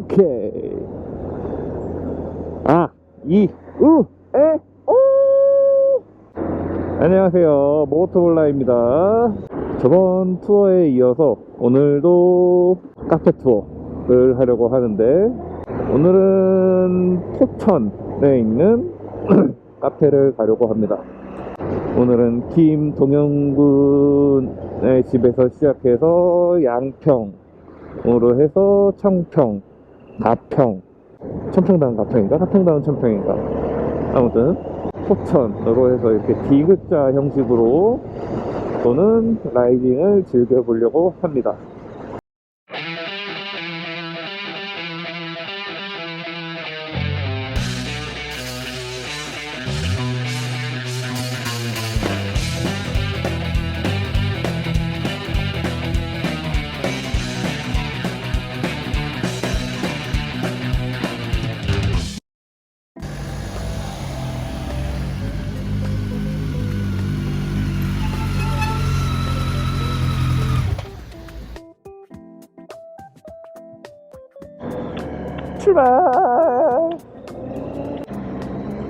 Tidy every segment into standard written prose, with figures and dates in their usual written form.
오케이. 아, 이, 우, 에, 오. 안녕하세요, 모토볼라입니다. 저번 투어에 이어서 오늘도 카페 투어를 하려고 하는데, 오늘은 포천에 있는 카페를 가려고 합니다. 오늘은 김동영군의 집에서 시작해서 양평으로 해서 청평, 가평, 청평당 가평인가? 가평당은 청평인가? 아무튼 포천으로 해서 이렇게 D자 형식으로 또는 라이딩을 즐겨보려고 합니다. 출발!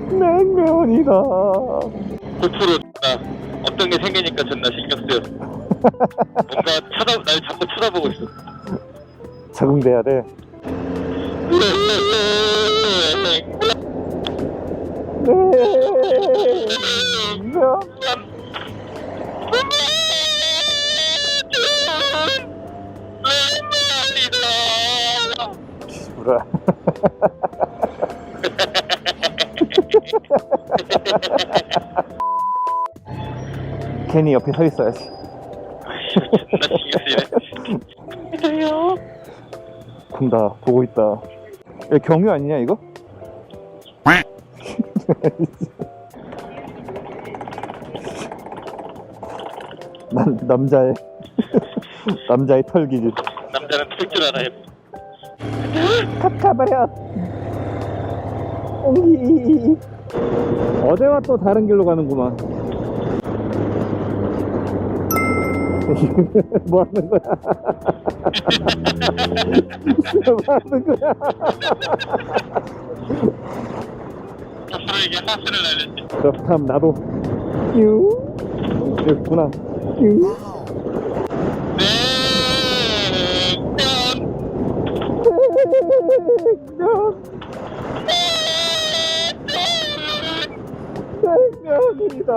냉면이다. 고프로 어떤 게 생기니까 존나 신경 쓰여. 뭔가 날 자꾸 쳐다보고 있어. 적응돼야 돼. 냉면. 기브라. 괜히 옆에 서 있어야지. 존나 신경 쓰이네. 본다, 보고 있다. 야, 경유 아니냐 이거? 남자의 남자의 털기질. 남자는 털 줄 알아요. 가버려. 옹기. 어제와 또 다른 길로 가는구만. 뭐 하는 거야? 뭐 하는 거야? 고프로에게 하스를 날렸지. 그렇다면 나도 유 여기구나. 유. 냉면이다.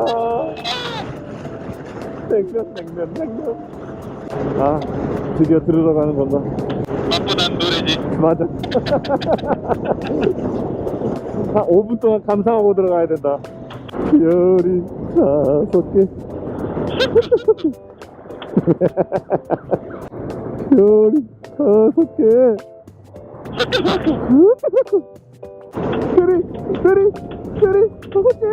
냉면. 아, 드디어 들으러 가는 건가? 맛보단 노래지. 맞아. 한 5분 동안 감상하고 들어가야 된다. 별이 5개. 별이 5개. 별이 5개.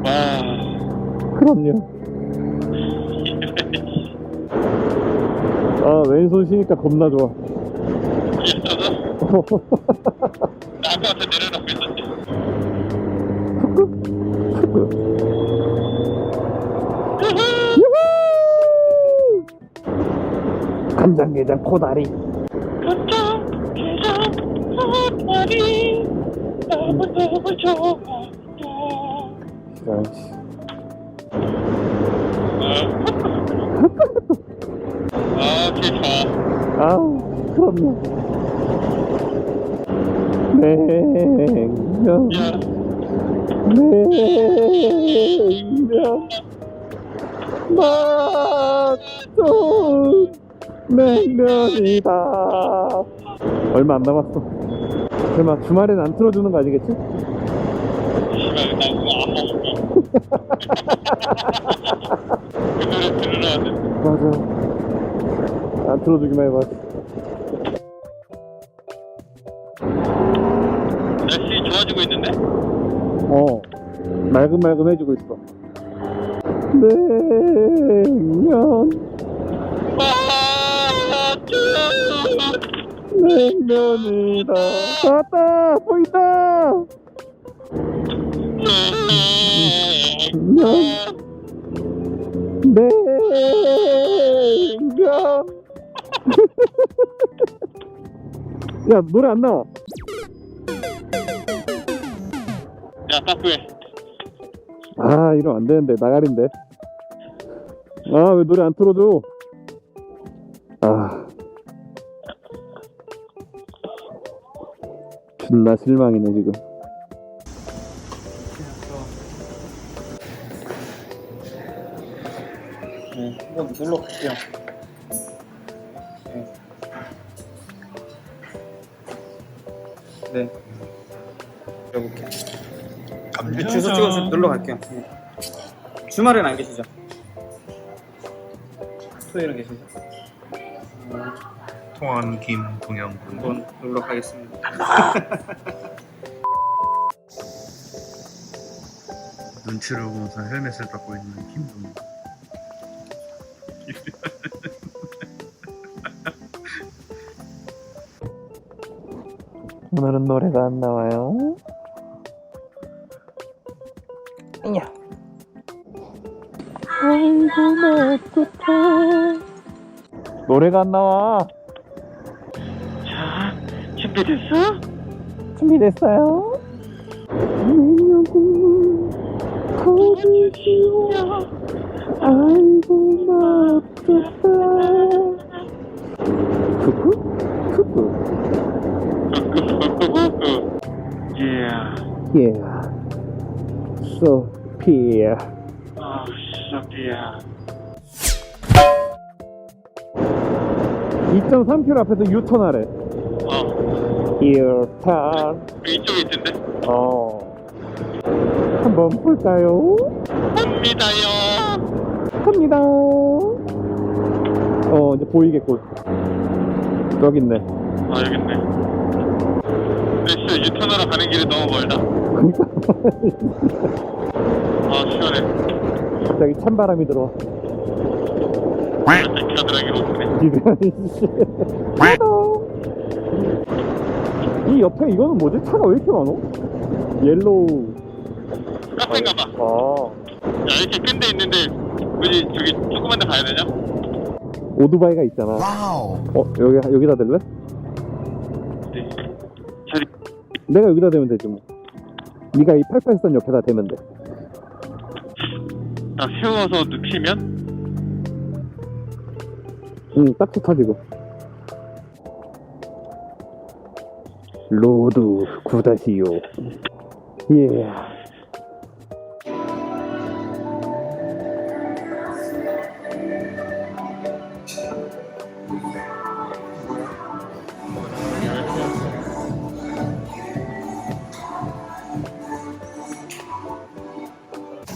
와. 그럼요. 아, 왼손 쉬니까 겁나 좋아. 나 아까부터 내려놓고 있었지. 간장게장 코다리. 코다리 너무너무 좋아. 아이씨. 오케이, 좋아. 아우, 그럼요. 냉면. 야. 냉면. 맛 좋은 냉면이다. 얼마 안 남았어. 설마 주말엔 안 틀어주는 거 아니겠지? 씨발, 나 그거 안 먹을게. 그 노래 들으러 왔는데. 맞아. 안 틀어주기만 해봐. 날씨 좋아지고 있는데? 말끔말끔 해주고 있어. 냉면. 냉면이다. 왔다, 보인다. 네. 인간. 야, 노래 안 나와. 야, 빠꾸해. 아, 이러면 안 되는데. 나가린데. 아, 왜 노래 안 틀어줘? 아. 존나 실망이네, 지금. 네, 한번 놀러 갈게요. 네. 들어볼게요. 주소 찍어서 놀러 갈게요. 네. 주말엔 안 계시죠? 토요일은 계시죠? 통한 김동영 군. 한번 놀러 가겠습니다. 눈치를 보면서 헬멧을 갖고 있는 김동영. 오늘은 노래가 안 나와요. 야. 아이고 맵겠다. 노래가 안 나와. 자, 준비됐어? 준비됐어요? 냉면국물 거두시오. 아이고 맵겠다. 크크? 크크. 예. Yeah. Sophia. 아, 소피야. 2.3km 앞에서 유턴하래. 유턴. 이쪽에 있던데? 한번 볼까요? 옵니다요. 갑니다. 이제 보이겠군. 여기 있네. 아, 여기 있네. 근데 진짜 유턴하러 가는 길이 너무 멀다. 아, 시원해. 갑자기 찬바람이 들어와. 살짝 겨드랑이로 오네. 이 옆에 이거는 뭐지? 차가 왜 이렇게 많어? 옐로우. 카페인가 봐. 야, 이렇게 큰 데 있는데 굳이 저기 조그만 데 가야 되냐? 오토바이가 있잖아. 여기다 댈래? 네. 저리. 내가 여기다 대면 되지 뭐. 네가 이 88선 옆에다 대면 돼. 딱 세워서 눕히면? 응, 딱 좋다 지금. 로드 구다시오. 예.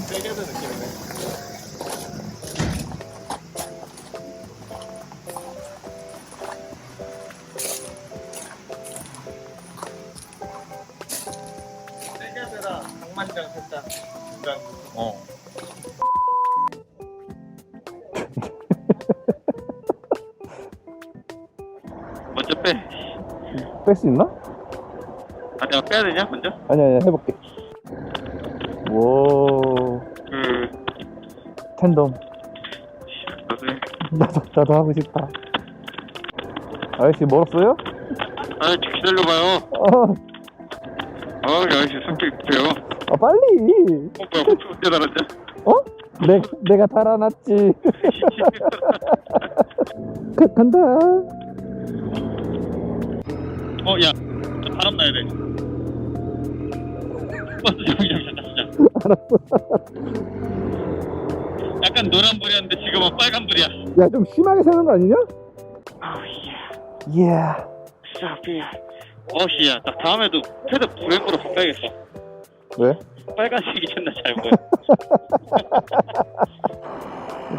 세계도 느낌이네. 세계대라 강만장 살짝 중간. 먼저 빼. 뺄 수 있나? 아, 내가 빼야 되냐, 먼저? 아니야, 해볼게. 오, 텐덤. 나도 해. 나도 하고 싶다. 아저씨 멀었어요? 아, 기다려봐요. 아, 아저씨 성격 급해요. 빨리. 뭐야, 호프 언제 달았냐? 내가 달아놨지. 간다. 야, 저 바람 나야 돼. 잠시만. 알았어. 약간 노란불이었는데 지금은 빨간불이야. 야, 좀 심하게 새는 거 아니냐? 예. 소피야. 어씨야, 나 다음에도 패드 브레이크로 바꿔야겠어. 왜? 빨간색이 존나 잘 보여.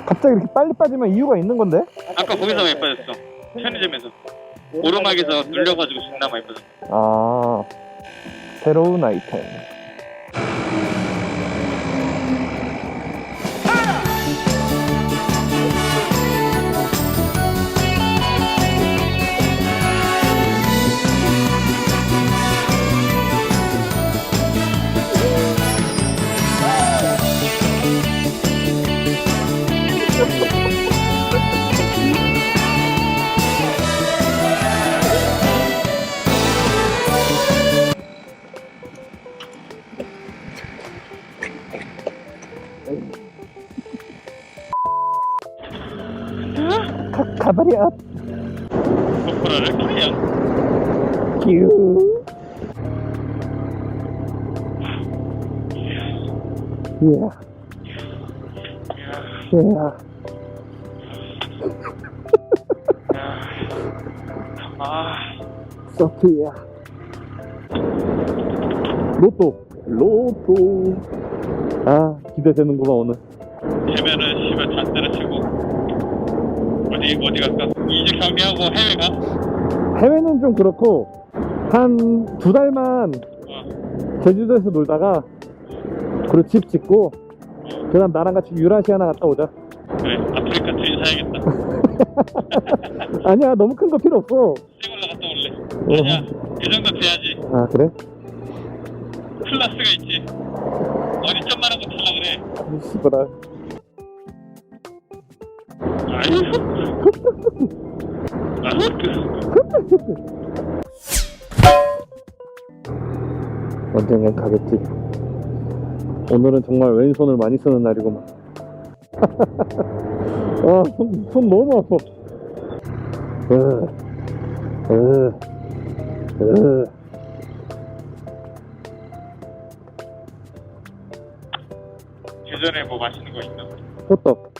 갑자기 이렇게 빨리 빠지면 이유가 있는 건데? 아까 거기서 많이 빠졌어. 편의점에서. 오르막에서 눌려가지고 존나 많이 빠졌어. 아, 새로운 아이템. 가버려. 고프로를 그냥 큐. 예. 예. 아, 소피야. 로또. 아, 기대되는구만, 오늘. 되면은 씨발 다 때려치고 어디 갈까? 2주 경기하고 해외 가? 해외는 좀 그렇고, 한 2달만 제주도에서 놀다가, 그리고 집 짓고, 그 다음 나랑 같이 유라시아나 갔다 오자. 그래, 아프리카 트윈 사야겠다. 아니야, 너무 큰 거 필요 없어. 시골로 갔다 올래. 아니야, 그 정도 돼야지. 아, 그래? 클라스가 있지. 어디 좀만한 거 탈라 그래. 씨발아. 언젠간 가겠지. 오늘은 정말 왼손을 많이 쓰는 날이구만. 아, 손 너무 아파. 예전에 뭐 맛있는 거 있나? 호떡.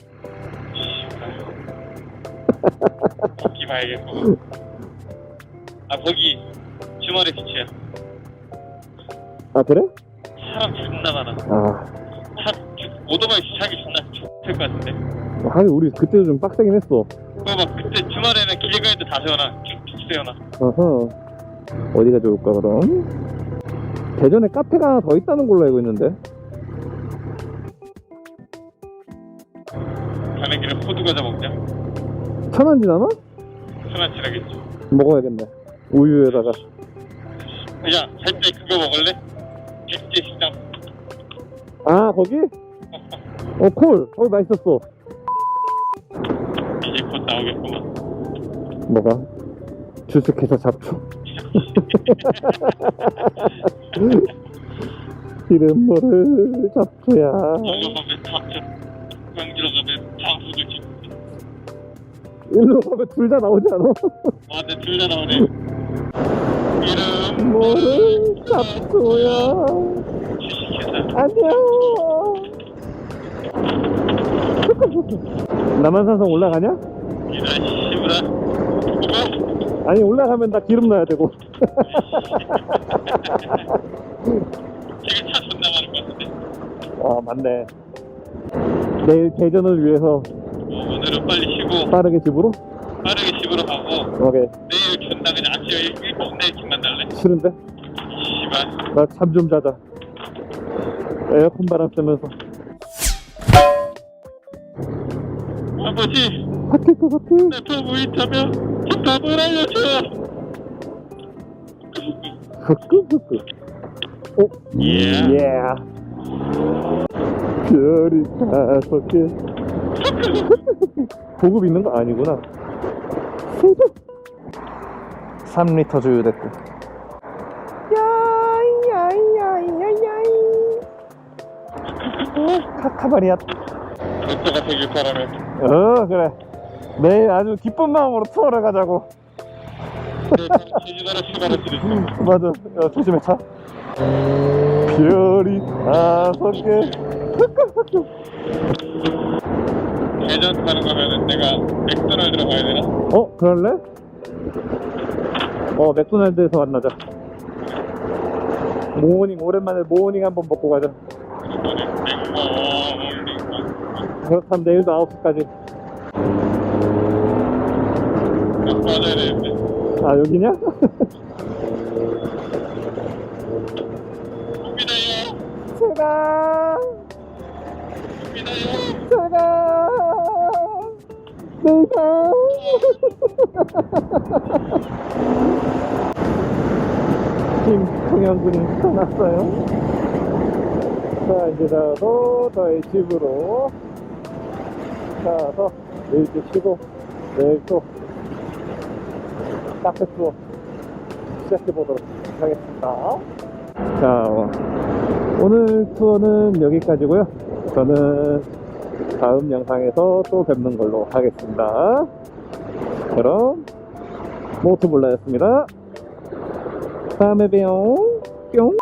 거기 봐야겠고. 아, 거기 주말에 빛이야. 아, 그래? 사람 존나 많아. 아, 오토바이 주차하기 존나 좋을 것 같은데. 하긴 우리 그때도 좀 빡세긴 했어. 그거 막 그때 주말에는 길가에도 다 세워놔. 쭉쭉 세워놔. 어허. 어디가 좋을까, 그럼? 대전에 카페가 하나 더 있다는 걸로 알고 있는데. 가는 길에 호두 과자 먹자. 천안 지나나? 천안 지나겠지. 먹어야겠네. 우유에다가. 야, 살 때 그거 먹을래? 백제 식당. 아, 거기? 콜. 거기 맛있었어. 이제 곧 나오겠구만. 뭐가? 주식회사 잡초. 이름 모를 잡초야. 저거 가면 탑죠. 광주로 가면 장수들지. 일로 가면 둘 다 나오지 않아? 아, 근데 둘 다 나오네. 이름 모를 잡초야. 주식회사. 안녕. 남한산성 올라가냐? 이런 씨부라. 뭐가? 아니, 올라가면 나 기름 넣어야 되고. 지금 차 존나 많은 것 같은데. 아, 맞네. 내일 대전을 위해서 오늘은 빨리 쉬고 빠르게 집으로? 빠르게 집으로 가고 오케이. 내일 존나 그냥 아침에 일찍 내일 만날래? 싫은데? 씨발. 나 잠 좀 자자. 에어컨 바람 쐬면서. 아버지, 바뀔 것 같아. 내 부부 있다면 좀 답을 알려줘. 흐끄흐끄. 오, 예. 별이 5개. 보급 있는 거 아니구나. 3리터 주유됐고. 카카바리앗. 로또가 되길 바라면. 그래. 내일 아주 기쁜 마음으로 투어를 가자고. 내 제주도로 출발할 수도 있어. 맞아. 조심해, 차. 별이 5개. 대전 가는 거면은 내가 맥도날드로 가야 되나? 그럴래? 맥도날드에서 만나자. 모닝, 오랜만에 모닝 한번 먹고 가자. 이거는 맥모 그렇다면 내일도 9시까지. 딱 빠져야 되는데. 아, 여기냐? 옵니다요. 제가, 옵니다요. 제가, 내가. 김통영군이 떠났어요. 자, 이제 나도 저희 집으로 가서 일찍 쉬고 내일 또 카페 투어 시작해보도록 하겠습니다. 자, 오늘 투어는 여기까지고요. 저는 다음 영상에서 또 뵙는 걸로 하겠습니다. 그럼 모토볼라였습니다. 다음에 봬요. 뿅.